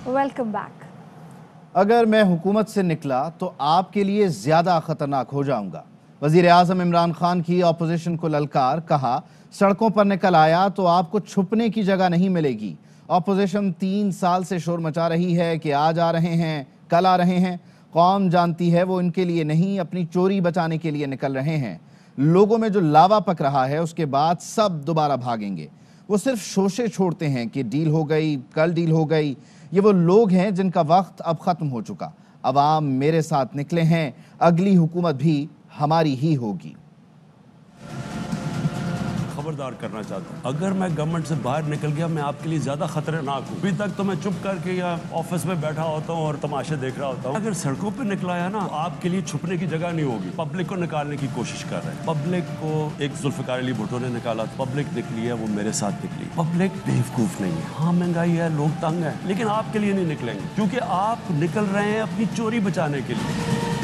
Welcome back. अगर मैं हुकूमत से निकला तो आपके लिए ज़्यादा ख़तरनाक हो जाऊंगा। वज़ीर आज़म इमरान खान की अपोजिशन को ललकार, कहा सड़कों पर निकल आया तो आपको छुपने की जगह नहीं मिलेगी। अपोजिशन 3 साल से शोर मचा रही है कि आज आ रहे हैं, कल आ रहे हैं। कौम जानती है वो इनके लिए नहीं, अपनी चोरी बचाने के लिए निकल रहे हैं। लोगों में जो लावा पक रहा है उसके बाद सब दोबारा भागेंगे। वो सिर्फ शोशे छोड़ते हैं कि डील हो गई, कल डील हो गई। ये वो लोग हैं जिनका वक्त अब ख़त्म हो चुका। अवाम मेरे साथ निकले हैं, अगली हुकूमत भी हमारी ही होगी। खबरदार करना चाहता हूँ, अगर मैं गवर्नमेंट से बाहर निकल गया मैं आपके लिए ज्यादा खतरनाक हूँ। अभी तक तो मैं चुप करके या ऑफिस में बैठा होता हूँ और तमाशे देख रहा होता हूँ। अगर सड़कों पे निकला है ना, आपके लिए छुपने की जगह नहीं होगी। पब्लिक को निकालने की कोशिश कर रहे हैं। पब्लिक को एक जुल्फिकार अली भुट्टो ने निकाला, पब्लिक निकली है, वो मेरे साथ निकली। पब्लिक बेवकूफ नहीं है। हाँ महंगाई है, लोग तंग है, लेकिन आपके लिए नहीं निकलेंगे, क्योंकि आप निकल रहे हैं अपनी चोरी बचाने के लिए।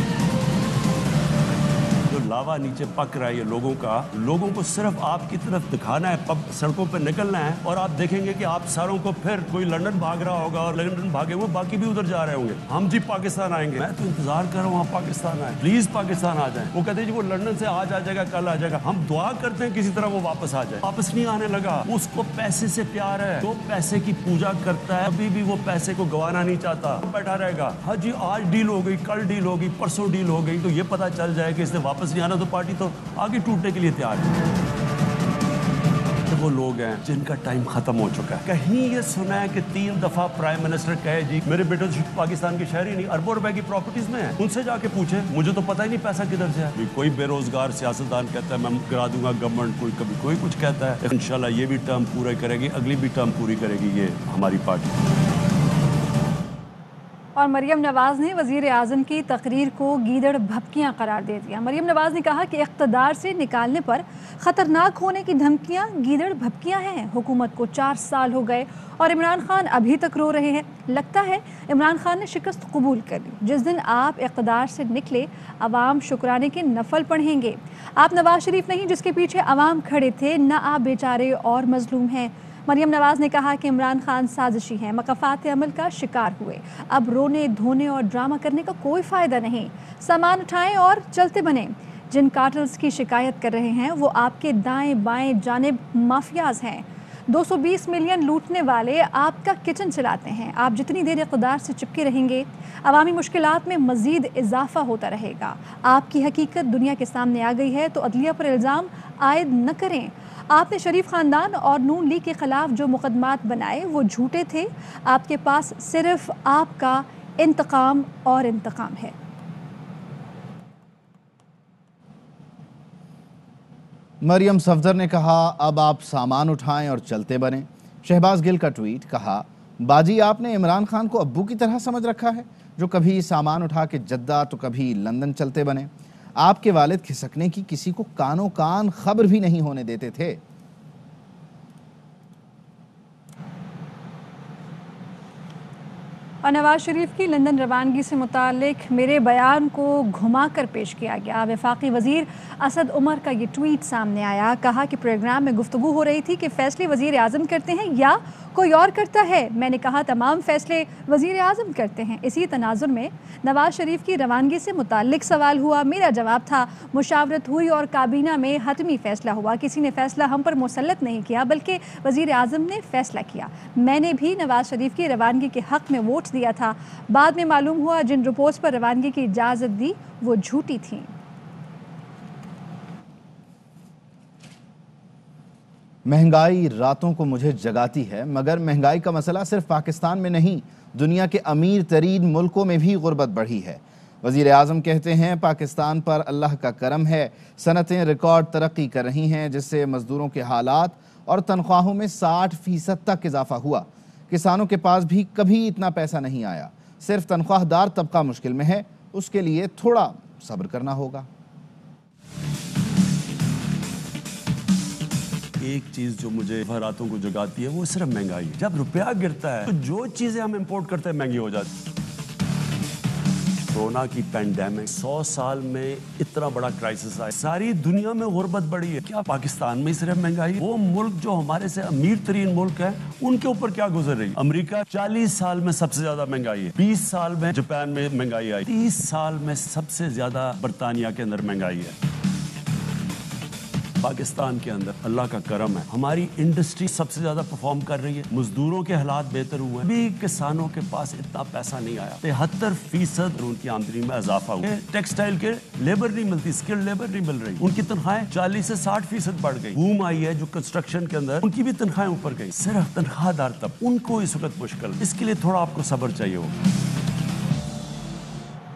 जो लावा नीचे पक रहा है लोगों का, लोगों को सिर्फ आपकी तरफ दिखाना है, सड़कों पे निकलना है, और आप देखेंगे कि आप सारों को फिर कोई लंदन भाग रहा होगा और लंदन भागे हुए बाकी भी उधर जा रहे होंगे। हम जी पाकिस्तान आएंगे, मैं तो इंतजार कर रहा हूँ आप पाकिस्तान आए, प्लीज पाकिस्तान आ जाए। वो कहते हैं जी वो लंदन से आज आ जाएगा, कल आ जाएगा। हम दुआ करते हैं किसी तरह वो वापस आ जाए। वापस नहीं आने लगा। उसको पैसे से प्यार है, तो पैसे की पूजा करता है, अभी भी वो पैसे को गंवाना नहीं चाहता, बैठा रहेगा। हाँ जी आज डील हो गई, कल डील हो गई, परसों डील हो गई, तो ये पता चल जाए कि इसने वापस नहीं आना तो पार्टी तो आगे टूटने के लिए तैयार है। तो वो लोग हैं जिनका टाइम खत्म हो चुका है। कहीं ये सुना है कि 3 दफा प्राइम मिनिस्टर कहे जी मेरे बेटे तो पाकिस्तान की शहरी नहीं, अरबों रुपए की प्रॉपर्टीज में है, उनसे जाके पूछे, मुझे तो पता ही नहीं पैसा किधर से है। कोई बेरोजगार सियासतदान कहता है मैं करा दूंगा गवर्नमेंट, कोई कभी कोई कुछ कहता है। इंशाल्लाह ये भी टर्म पूरा करेगी, अगली भी टर्म पूरी करेगी ये हमारी पार्टी। और मरियम नवाज ने वज़ीर आज़म की तकरीर को गीदड़ भभकियाँ करार दे दिया। मरियम नवाज ने कहा कि इक़्तिदार से निकालने पर ख़तरनाक होने की धमकियाँ गीदड़ भभकियाँ हैं। हुकूमत को 4 साल हो गए और इमरान खान अभी तक रो रहे हैं। लगता है इमरान खान ने शिकस्त कबूल कर ली। जिस दिन आप इक़्तिदार से निकले, अवाम शुक्राने के नफल पढ़ेंगे। आप नवाज शरीफ नहीं जिसके पीछे अवाम खड़े थे, न आप बेचारे और मजलूम हैं। मरियम नवाज ने कहा कि इमरान खान साजिशी हैं, मकफ़ात अमल का शिकार हुए। अब रोने धोने और ड्रामा करने का कोई फ़ायदा नहीं। सामान उठाएं और चलते बने। जिन कार्टल्स की शिकायत कर रहे हैं वो आपके दाएं बाएं जानिब माफियाज हैं। 220 मिलियन लूटने वाले आपका किचन चलाते हैं। आप जितनी देर इक़्तिदार से चिपके रहेंगे, अवामी मुश्किलात में मज़ीद इजाफा होता रहेगा। आपकी हकीकत दुनिया के सामने आ गई है, तो अदलिया पर इल्ज़ाम आयद न करें। आपने शरीफ ख़ानदान और नून लीग के ख़िलाफ़ जो मुकदमात बनाए वो झूठे थे। आपके पास सिर्फ आपका इंतकाम और इंतकाम है। मरियम सफदर ने कहा अब आप सामान उठाएं और चलते बने। शहबाज गिल का ट्वीट, कहा बाजी आपने इमरान खान को अब्बू की तरह समझ रखा है, जो कभी सामान उठा के जद्दा तो कभी लंदन चलते बने। आपके वालिद खिसकने की किसी को कानो कान खबर भी नहीं होने देते थे। और नवाज शरीफ की लंदन रवानगी से मुतालिक मेरे बयान को घुमाकर पेश किया गया। वफाकी वज़ीर असद उमर का ये ट्वीट सामने आया। कहा कि प्रोग्राम में गुफ्तगू हो रही थी कि फ़ैसले वज़ीर आज़म करते हैं या कोई और करता है। मैंने कहा तमाम फ़ैसले वज़ीर आज़म करते हैं। इसी तनाजुर में नवाज शरीफ की रवानगी से मुतालिक सवाल हुआ। मेरा जवाब था मुशावरत हुई और काबीना में हतमी फ़ैसला हुआ। किसी ने फ़ैसला हम पर मुसल्लत नहीं किया, बल्कि वज़ीर आज़म ने फ़ैसला किया। मैंने भी नवाज शरीफ की रवानगी के हक़ में वोट दिया था। बाद में मालूम हुआ जिन रिपोर्ट्स पर रवानगी की इजाज़त दी वो झूठी थीं। महंगाई रातों को मुझे जगाती है, मगर महंगाई का मसला सिर्फ पाकिस्तान में नहीं, दुनिया के अमीर तरीन मुल्कों में भी गुर्बत बढ़ी है। वज़ीर आज़म कहते हैं पाकिस्तान पर अल्लाह का करम है, सनतें रिकॉर्ड तरक्की कर रही हैं, जिससे मज़दूरों के हालात और तनख्वाहों में 60% तक इजाफा हुआ। किसानों के पास भी कभी इतना पैसा नहीं आया। सिर्फ तनख्वाहदार तबका मुश्किल में है, उसके लिए थोड़ा सब्र करना होगा। एक चीज जो मुझे रातों को जगाती है वो सिर्फ महंगाई है। जब रुपया गिरता है तो जो चीजें हम इंपोर्ट करते हैं महंगी हो जाती है। कोरोना की पैंडेमिक 100 साल में इतना बड़ा क्राइसिस आया, सारी दुनिया में गुर्बत बढ़ी है। क्या पाकिस्तान में सिर्फ महंगाई? वो मुल्क जो हमारे से अमीर तरीन मुल्क है उनके ऊपर क्या गुजर रही है? अमेरिका 40 साल में सबसे ज्यादा महंगाई है, 20 साल में जापान में महंगाई आई, 30 साल में सबसे ज्यादा बर्तानिया के अंदर महंगाई है। पाकिस्तान के अंदर अल्लाह का करम है, हमारी इंडस्ट्री सबसे ज्यादा परफॉर्म कर रही है, मजदूरों के हालात बेहतर हुए हैं, अभी किसानों के पास इतना पैसा नहीं आया, 73% उनकी आमदनी में इजाफा हुआ। टेक्सटाइल के लेबर नहीं मिलती, स्किल्ड लेबर नहीं मिल रही, उनकी तनख्वाहें 40 से 60% बढ़ गई। बूम आई है जो कंस्ट्रक्शन के अंदर, उनकी भी तनख्वाहें ऊपर गई। सिर्फ तनख्वाहदार तब उनको इस वक्त मुश्किल, इसके लिए थोड़ा आपको सब्र चाहिए होगा।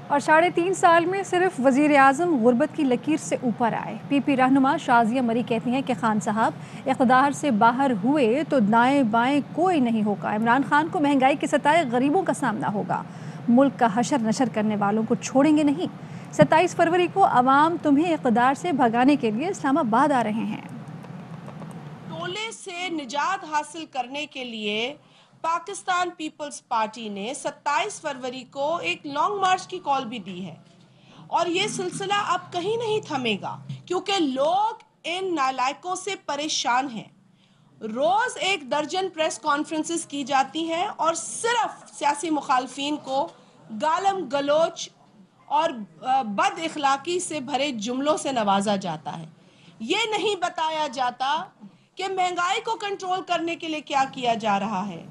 और 3.5 साल में सिर्फ वज़ीर आज़म गुर्बत की लकीर से ऊपर आए। पीपी रहनुमा शाजिया मरी कहती हैं कि खान साहब इक़्तिदार से बाहर हुए तो दाएं बाएं कोई नहीं होगा। इमरान खान को महंगाई के सताए गरीबों का सामना होगा। मुल्क का हशर नशर करने वालों को छोड़ेंगे नहीं। 27 फरवरी को अवाम तुम्हें इक़्तिदार से भगाने के लिए इस्लामाबाद आ रहे हैं। टोले से निजात हासिल करने के लिए पाकिस्तान पीपल्स पार्टी ने 27 फरवरी को एक लॉन्ग मार्च की कॉल भी दी है और ये सिलसिला अब कहीं नहीं थमेगा क्योंकि लोग इन नालायकों से परेशान हैं। रोज 1 दर्जन प्रेस कॉन्फ्रेंसेस की जाती हैं और सिर्फ सियासी मुखालफीन को गालम गलोच और बद इखलाकी से भरे जुमलों से नवाजा जाता है। ये नहीं बताया जाता कि महंगाई को कंट्रोल करने के लिए क्या किया जा रहा है।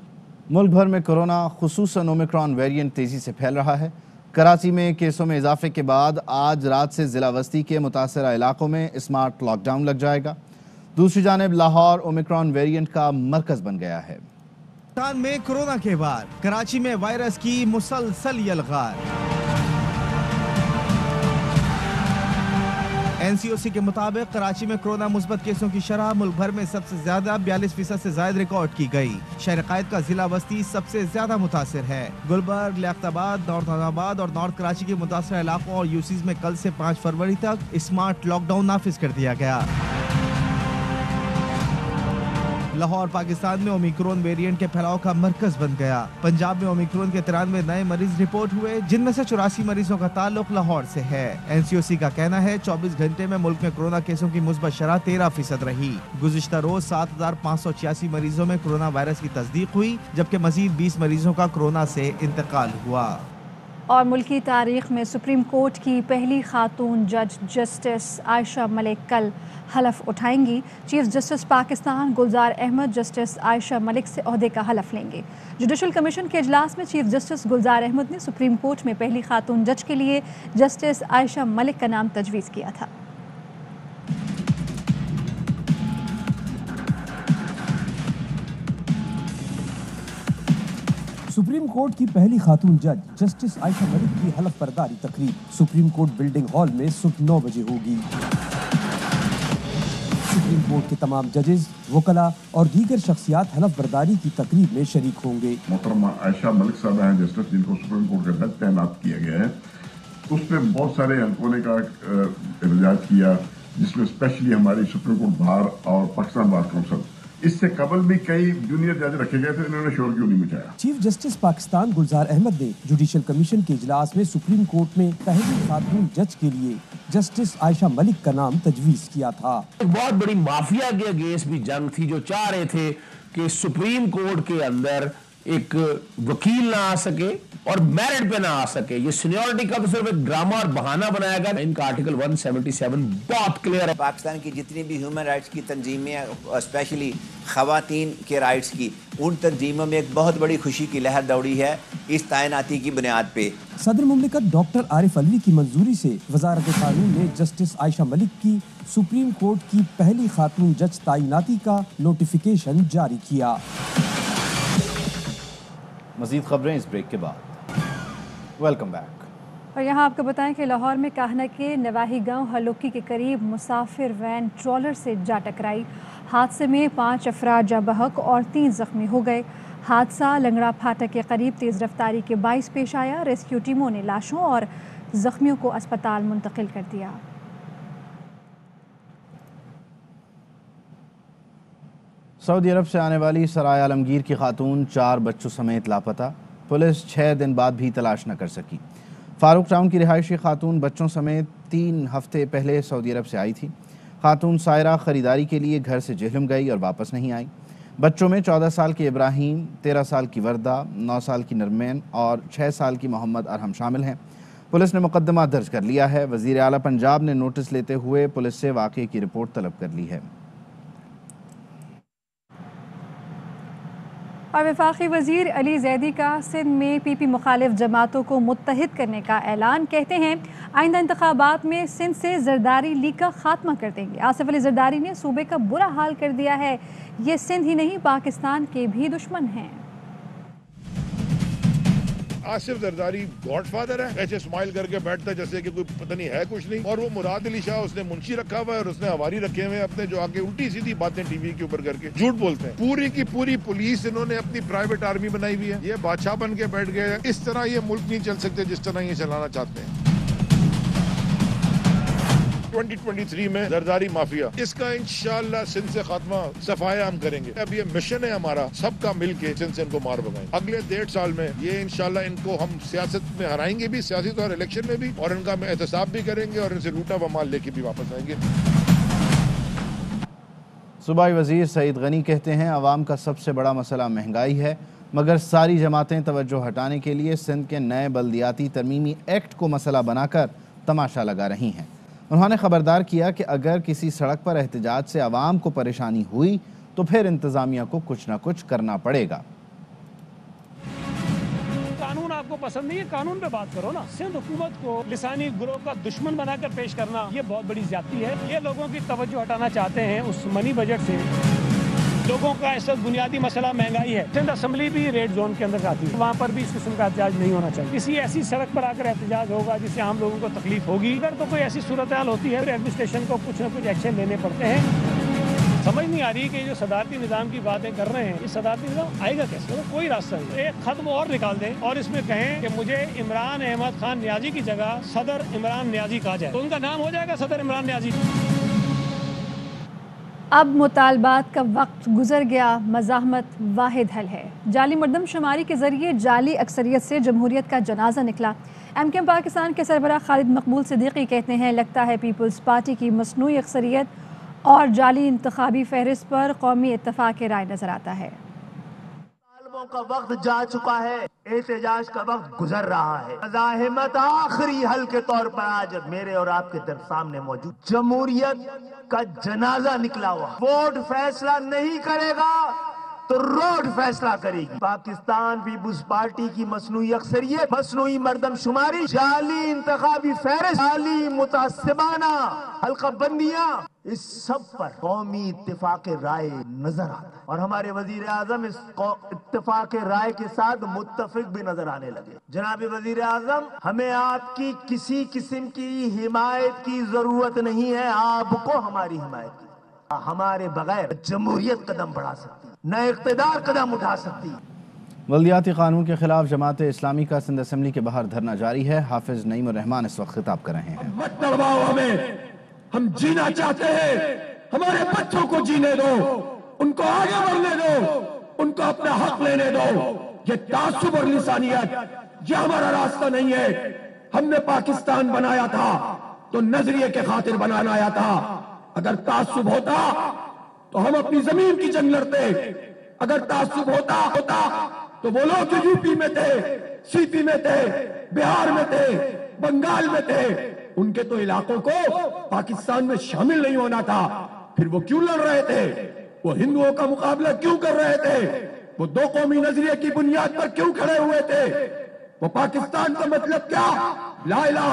मुल्क भर में कोरोना खुसूसन ओमिक्रॉन वेरिएंट तेज़ी से फैल रहा है। कराची में केसों में इजाफे के बाद आज रात से ज़िला वस्ती के मुतासरा इलाकों में स्मार्ट लॉकडाउन लग जाएगा। दूसरी जानिब लाहौर ओमिक्रॉन वेरिएंट का मरकज़ बन गया है। पाकिस्तान में कोरोना के बाद कराची में वायरस की मुसलसल यलगार। एनसीओसी के मुताबिक कराची में कोरोना मुस्बत केसों की शरह मुल्क भर में सबसे ज्यादा 42% से ज्यादा रिकॉर्ड की गई। शहर कायद का जिला वस्ती सबसे ज्यादा मुतासिर है। गुलबर्ग, लियाकताबाद, नॉर्थ नाबाद और नॉर्थ कराची के मुतासर इलाकों और यूसीज में कल से 5 फरवरी तक स्मार्ट लॉकडाउन नाफिज कर दिया गया। लाहौर पाकिस्तान में ओमिक्रॉन वेरिएंट के फैलाव का मरकज बन गया। पंजाब में ओमिक्रॉन के 93 नए मरीज रिपोर्ट हुए, जिनमें से 84 मरीजों का ताल्लुक लाहौर से है। एनसीओसी का कहना है 24 घंटे में मुल्क में कोरोना केसों की मुस्बत शरह 13% रही। गुज़िश्ता रोज 7,586 मरीजों में कोरोना वायरस की तस्दीक हुई, जबकि मजीद 20 मरीजों का कोरोना से इंतकाल हुआ। और मुल्की तारीख में सुप्रीम कोर्ट की पहली खातून जज जस्टिस आयशा मलिक कल हलफ उठाएंगी। चीफ जस्टिस पाकिस्तान गुलजार अहमद जस्टिस आयशा मलिक से ओहदे का हलफ लेंगे। जुडिशल कमीशन के इजलास में चीफ जस्टिस गुलजार अहमद ने सुप्रीम कोर्ट में पहली खातून जज के लिए जस्टिस आयशा मलिक का नाम तजवीज़ किया था। सुप्रीम कोर्ट की पहली खातून जज जस्टिस आयशा मलिक की हलफ बर्दारी तकरीब सुप्रीम कोर्ट बिल्डिंग हॉल में सुबह 9 बजे होगी। सुप्रीम कोर्ट के तमाम जजेस, वकला और दीगर शख्सियात हलफ बर्दारी की तकरीब में शरीक होंगे। मोहतरमा आयशा मलिक साहब हैं जस्टिस, जिनको सुप्रीम कोर्ट का जज तैनात किया गया है। उस पर बहुत सारे हल्कों ने का एहतजाज किया, जिसमें स्पेशली हमारी सुप्रीम कोर्ट बार और पाकिस्तान बार काउंसिल। इससे कबल भी कई जूनियर जज रखे गए थे, इन्होंने शोर क्यों नहीं मचाया। चीफ जस्टिस पाकिस्तान गुलजार अहमद ने जुडिशल कमीशन के इजलास में सुप्रीम कोर्ट में पहली खातून जज के लिए जस्टिस आयशा मलिक का नाम तजवीज़ किया था। एक बहुत बड़ी माफिया के अगेंस्ट भी जंग थी, जो चाह रहे थे कि सुप्रीम कोर्ट के अंदर एक वकील ना आ सके और मेरिट पे ना आ सके। ये सीनियरिटी का तो सिर्फ एक ड्रामा और बहाना बनाया गया। इनका आर्टिकल 177 बहुत क्लियर है। पाकिस्तान की जितनी भी ह्यूमन राइट्स की तंजीमें, स्पेशली खवातीन के राइट्स की, उन तंजीमों में एक बहुत बड़ी खुशी की लहर दौड़ी है इस तैनाती की बुनियाद पे। सदर मुमलिकत डॉक्टर आरिफ अलवी की मंजूरी से वजारत कानून ने जस्टिस आयशा मलिक की सुप्रीम कोर्ट की पहली खातून जज तैनाती का नोटिफिकेशन जारी किया। मज़ीद खबरें इस ब्रेक के बाद। Welcome back. और यहाँ आपको बताएं कि लाहौर में काहना के नवाही गांव हलुक्की के करीब मुसाफिर वैन ट्रॉलर से जा टकराई। हादसे में 5 अफराद जा बहक और 3 जख्मी हो गए। हादसा लंगड़ा फाटक के करीब तेज़ रफ्तारी के बाइस पेश आया। रेस्क्यू टीमों ने लाशों और जख्मियों को अस्पताल मुंतकिल कर दिया। सऊदी अरब से आने वाली सराय आलमगीर की खातून 4 बच्चों समेत लापता। पुलिस 6 दिन बाद भी तलाश न कर सकी। فاروق ٹاؤن کی رہائشی خاتون بچوں سمیت 3 ہفتے پہلے سعودی عرب سے آئی تھی۔ خاتون سائرہ خریداری کے لیے گھر سے جہلم گئی اور واپس نہیں آئی۔ بچوں میں 14 سال کے ابراہیم، 13 سال کی وردہ، 9 سال کی نرمین اور 6 سال کی محمد ارحم شامل ہیں۔ پولیس نے مقدمہ درج کر لیا ہے۔ وزیر اعلیٰ پنجاب نے نوٹس لیتے ہوئے پولیس سے واقعے کی رپورٹ طلب کر لی ہے۔ اور وفاقی وزیر علی زیدی کا سندھ میں پی پی مخالف جماعتوں کو متحد کرنے کا اعلان، کہتے ہیں آئندہ انتخابات میں سندھ سے زرداری لیگ کا خاتمہ کر دیں گے۔ آصف علی زرداری نے صوبے کا برا حال کر دیا ہے، یہ سندھ ہی نہیں پاکستان کے بھی دشمن ہیں۔ آصف زرداری گاڈ فادر ہے، ایسے اسمائل کر کے بیٹھتا ہے جیسے کہ کوئی پتہ نہیں ہے کچھ نہیں، اور وہ مراد علی شاہ اس نے منشی رکھا ہوا ہے اور اس نے ہواری رکھے ہوئے اپنے، جو آگے الٹی سیدھی باتیں ٹی وی کے اوپر کر کے جھوٹ بولتے ہیں۔ پوری کی پوری پولیس انہوں نے اپنی پرائیویٹ آرمی بنائی ہوئی ہے، یہ بادشاہ بن کے بیٹھ گئے ہیں۔ اس طرح یہ ملک نہیں چل سکتے جس طرح یہ چلانا چاہتے ہیں۔ 2023 میں زرداری مافیا، اس کا انشاءاللہ سندھ سے خاتمہ صفایا ہم کریں گے۔ اب یہ مشن ہے ہمارا، سب کا مل کے سندھ سے ان کو مار بگائیں۔ اگلے 1.5 سال میں یہ انشاءاللہ ان کو ہم سیاست میں ہرائیں گے بھی، سیاسی طور الیکشن میں بھی، اور ان کا ہم احتساب بھی کریں گے اور ان سے لوٹا ہوا مال لے کے بھی واپس آئیں گے۔ صوبائی وزیر سعید غنی کہتے ہیں عوام کا سب سے بڑا مسئلہ مہنگائی ہے، مگر ساری جماعتیں توجہ ہٹانے کے لیے سندھ کے نئے بلدیاتی ترمیمی ایکٹ کو مسئلہ بنا کر تماشا لگا رہی ہیں۔ انہوں نے خبردار کیا کہ اگر کسی سڑک پر احتجاج سے عوام کو پریشانی ہوئی تو پھر انتظامیہ کو کچھ نہ کچھ کرنا پڑے گا۔ قانون آپ کو پسند نہیں ہے، قانون پہ بات کرو نا۔ سندھ حکومت کو لسانی گروہ کا دشمن بنا کر پیش کرنا یہ بہت بڑی زیادتی ہے۔ یہ لوگوں کی توجہ ہٹانا چاہتے ہیں اس منی بجٹ سے۔ لوگوں کا اس وقت بنیادی مسئلہ مہنگائی ہے۔ سندھ اسمبلی بھی ریڈ زون کے اندر آتی ہے، وہاں پر بھی اس قسم کا احتجاج نہیں ہونا چاہیے۔ کسی ایسی سڑک پر آ کر احتجاج ہوگا جس سے عام لوگوں کو تکلیف ہوگی، اگر تو کوئی ایسی صورتحال ہوتی ہے ایڈمنسٹریشن کو کچھ نہ کچھ ایکشن لینے پڑتے ہیں۔ سمجھ نہیں آ رہی کہ جو صدارتی نظام کی باتیں کر رہے ہیں، یہ صدارتی نظام آئے گا کیسے؟ کوئی راستہ نہیں۔ ایک خط وہ اور نکال دیں اور اس میں کہیں کہ مجھے عمران احمد خان نیازی کی جگہ صدر عمران نیازی کہا جائے، تو ان کا نام ہو جائے گا صدر عمران نیازی۔ اب مطالبات کا وقت گزر گیا، مزاحمت واحد حل ہے۔ جعلی مردم شماری کے ذریعے جعلی اکثریت سے جمہوریت کا جنازہ نکلا۔ ایم کیو ایم پاکستان کے سربراہ خالد مقبول صدیقی کہتے ہیں لگتا ہے پیپلز پارٹی کی مصنوعی اکثریت اور جعلی انتخابی فہرست پر قومی اتفاق رائے نظر آتا ہے۔ مطالبوں کا وقت جا چکا ہے، احتجاج کا وقت گزر رہا ہے۔ مزاحمت آخری حل کے طور پر آج میرے اور آپ کے سامنے موجود جمہوریت کا جنازہ نکلا ہوا۔ ووٹ فیصلہ نہیں کرے گا تو روڈ فیصلہ کرے گی۔ پاکستان پیپلز پارٹی کی مصنوعی اکثریت، مصنوعی مردم شماری، جعلی انتخابی فہرست، جعلی متعصبانہ حلقہ بندیاں، اس سب پر قومی اتفاق رائے نظر آتا ہے، اور ہمارے وزیر اعظم اس اتفاق رائے کے ساتھ متفق بھی نظر آنے لگے۔ جناب وزیر اعظم، ہمیں آپ کی کسی قسم کی حمایت کی ضرورت نہیں ہے، آپ کو ہماری حمایت کی۔ ہمارے بغیر جمہوریت قدم بڑھا سکتی، نہ اقتدار قدم اٹھا سکتی۔ بلدیاتی قانون کے خلاف جماعت اسلامی کا سندھ اسمبلی کے باہر دھرنا جاری ہے۔ حافظ نعیم الرحمان اس وقت خطاب کر رہے ہیں۔ مت ڈرواؤ ہمیں، ہم جینا چاہتے ہیں، ہمارے بچوں کو جینے دو، ان کو آگے بڑھنے دو، ان کو اپنا حق لینے دو۔ یہ تعصب اور لسانیت یہ ہمارا راستہ نہیں ہے۔ ہم نے پاکستان بنایا تھا تو نظریے کے خاطر بنایا تھا۔ اگر تعصب ہوتا تو ہم اپنی زمین کی جنگ لڑتے، اگر تعصب ہوتا تو وہ لوگ جو یو پی میں تھے، سی پی میں تھے، بہار میں تھے، بنگال میں تھے، ان کے تو علاقوں کو پاکستان میں شامل نہیں ہونا تھا۔ پھر وہ کیوں لڑ رہے تھے؟ وہ ہندوؤں کا مقابلہ کیوں کر رہے تھے؟ وہ دو قومی نظریے کی بنیاد پر کیوں کھڑے ہوئے تھے؟ وہ پاکستان کا مطلب کیا؟ لا الہ۔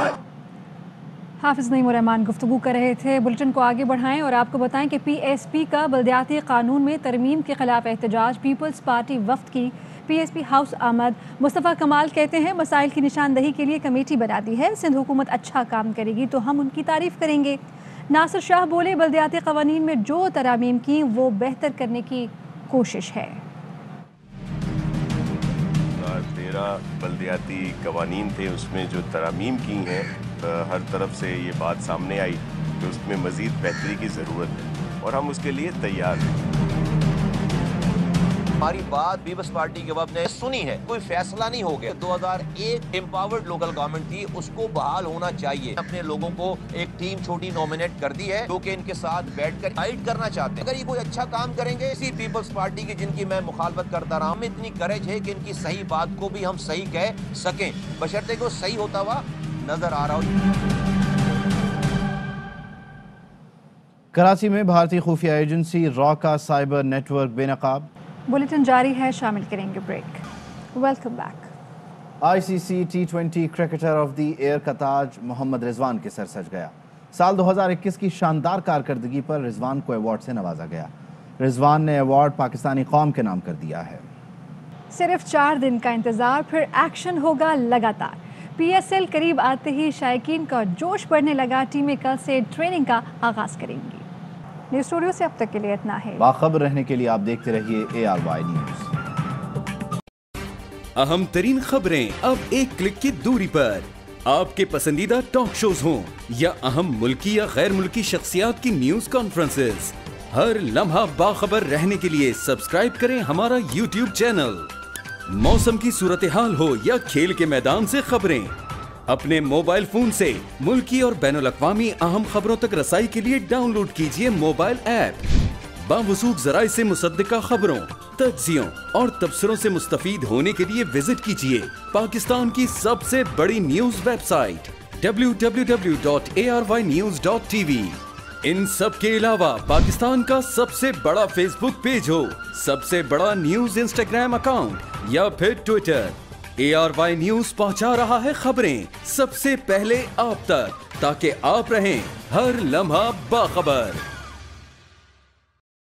حافظ نعیم الرحمان گفتگو کر رہے تھے۔ بلٹن کو آگے بڑھائیں اور آپ کو بتائیں کہ پی ایس پی کا بلدیاتی قانون میں ترمیم کے خلاف احتجاج، پیپلز پارٹی وفد کی پی ایس پی ہاؤس آمد۔ مصطفیٰ کمال کہتے ہیں مسائل کی نشاندہی کے لیے کمیٹی بنا دی ہے، سندھ حکومت اچھا کام کرے گی تو ہم ان کی تعریف کریں گے۔ ناصر شاہ بولے بلدیاتی قوانین میں جو ترامیم کی وہ بہتر کرنے کی کوشش ہے۔ 13 بلدیاتی قوانین تھے، اس میں جو ترامیم کی ہیں ہر طرف سے یہ بات سامنے آئی کہ اس میں مزید بہتری کی ضرورت ہے اور ہم اس کے لیے تیار ہیں۔ ہماری بات پیپلز پارٹی کے وفد نے سنی ہے، کوئی فیصلہ نہیں ہو گیا۔ 2001 امپاورڈ لوکل گورنمنٹ تھی، اس کو بحال ہونا چاہیے۔ اپنے لوگوں کو ایک ٹیم چھوٹی نومینیٹ کر دی ہے جو کہ ان کے ساتھ بیٹھ کر فائٹ کرنا چاہتے ہیں۔ اگر یہ کوئی اچھا کام کریں گے، اسی پیپلز پارٹی کی جن کی میں مخالفت کرتا رہا ہوں، اتنی کریج ہے کہ ان کی صحیح بات کو بھی ہم صحیح کہہ سکیں، بشرطے کہ وہ صحیح ہوتا ہوا نظر آ رہا ہو۔ کراچی میں بھارتی خفیہ ایجنسی را کا سائبر نیٹ ورک بے نقاب۔ بلیٹن جاری ہے، شامل کریں گے break. Welcome back. I C C T20 cricketer of the year کا تاج محمد رضوان کے سر سج گیا۔ سال 2021 کی شاندار کارکردگی پر رضوان کو ایوارڈ سے نوازا گیا۔ رضوان نے ایوارڈ پاکستانی قوم کے نام کر دیا ہے۔ صرف 4 دن کا انتظار، پھر ایکشن ہوگا لگاتار۔ PSL قریب آتے ہی شائقین کا جوش بڑھنے لگا، ٹیمیں کل سے ٹریننگ کا آغاز کریں گی۔ نیوز اسٹوڈیو سے اب تک کے لیے اتنا ہے۔ باخبر رہنے کے لیے آپ دیکھتے رہیے ARY نیوز۔ اہم ترین خبریں اب ایک کلک کی دوری پر، آپ کے پسندیدہ ٹاک شوز ہوں یا اہم ملکی یا غیر ملکی شخصیات کی نیوز کانفرنسز، ہر لمحہ باخبر رہنے کے لیے سبسکرائب کریں ہمارا YouTube چینل۔ موسم کی صورتحال ہو یا کھیل کے میدان سے خبریں، اپنے موبائل فون سے ملکی اور بین الاقوامی اہم خبروں تک رسائی کے لیے ڈاؤن لوڈ کیجیے موبائل ایپ۔ باوثوق ذرائع سے مصدقہ خبروں، تجزیوں اور تبصروں سے مستفید ہونے کے لیے وزٹ کیجیے پاکستان کی سب سے بڑی نیوز ویب سائٹ www.arynews.tv۔ ان سب کے علاوہ پاکستان کا سب سے بڑا فیس بک پیج ہو، سب سے بڑا نیوز انسٹاگرام اکاؤنٹ یا پھر ٹویٹر، ARY نیوز پہنچا رہا ہے خبریں سب سے پہلے آپ تک، تاکہ آپ رہیں ہر لمحہ باخبر۔